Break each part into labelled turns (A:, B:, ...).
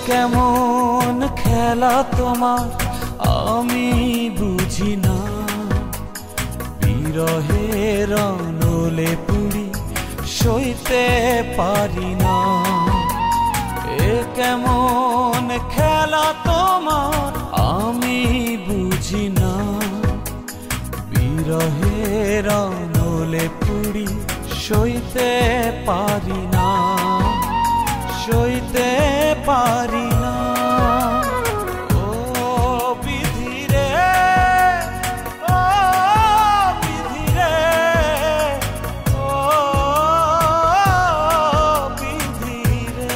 A: কেমন খেলা তোমার আমি বুঝি না, বিরহের নলে পুড়ি সইতে পারি না। এ কেমন খেলা তোমার আমি বুঝি না, বিরহের নলে পুড়ি সইতে পারি না, সইতে পারি না। ও বিধি রে, ও বিধি রে, ও বিধি রে।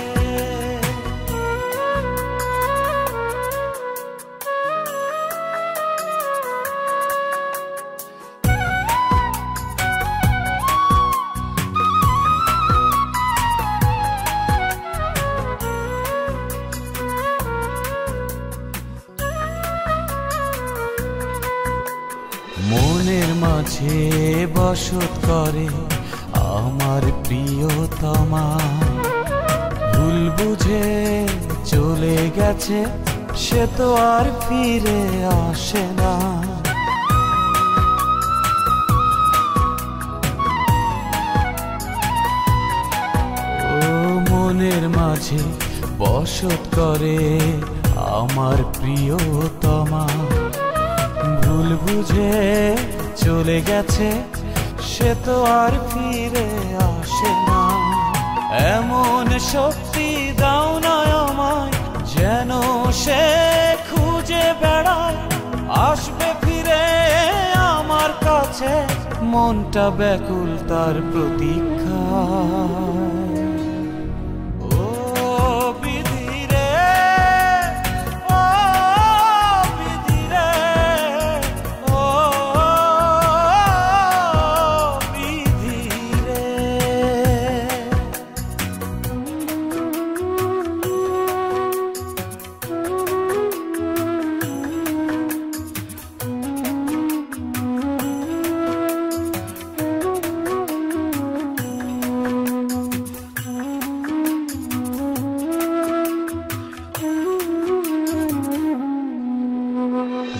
A: মনের মাঝে বসত করে আমার প্রিয়তমা, ভুল বুঝে চলে গেছে সে তো আর ফিরে আসে না। ও মনের মাঝে বসত করে আমার প্রিয়তমা, ভুল বুঝে চলে গেছে সে তো আর ফিরে আসে না। এমন শক্তি দাও না আমায় যেন সে খুঁজে বেড়ায়, আসবে ফিরে আমার কাছে মনটা ব্যাকুল তার প্রতীক্ষায়।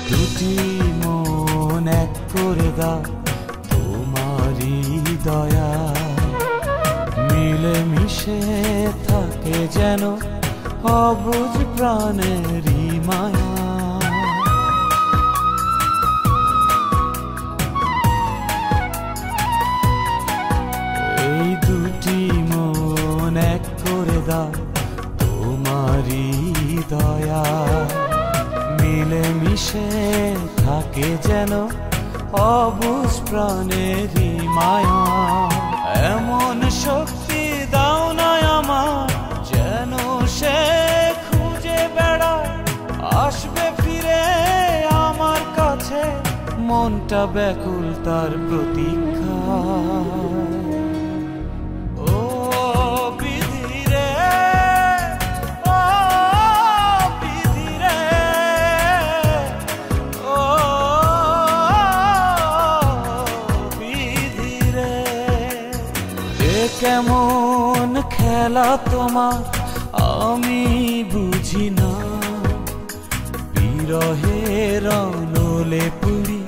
A: দুটি মন এক করে দাও তোমারই দয়া, মিলে মিশে থাকে যেন অবুঝ প্রাণেরই মায়া। এই দুটি মন এক করে দাও তোমারই দয়া, মিলে মিশে থাকে যেন অবুঝ প্রাণেরই মায়া। এমন শক্তি দাও না আমার যেন সে খুঁজে বেড়ায়, আসবে ফিরে আমার কাছে মনটা ব্যাকুল তার প্রতীক্ষায়। কেমন খেলা তোমার আমি বুঝি না, বিরহের নলে পুড়ি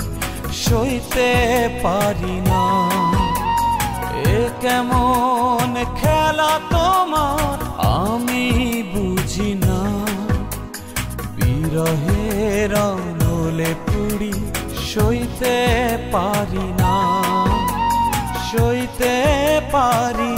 A: সইতে পারি না। এ কেমন খেলা তোমার আমি বুঝি না, বিরহের নলে পুড়ি সইতে পারি না, সইতে পারি।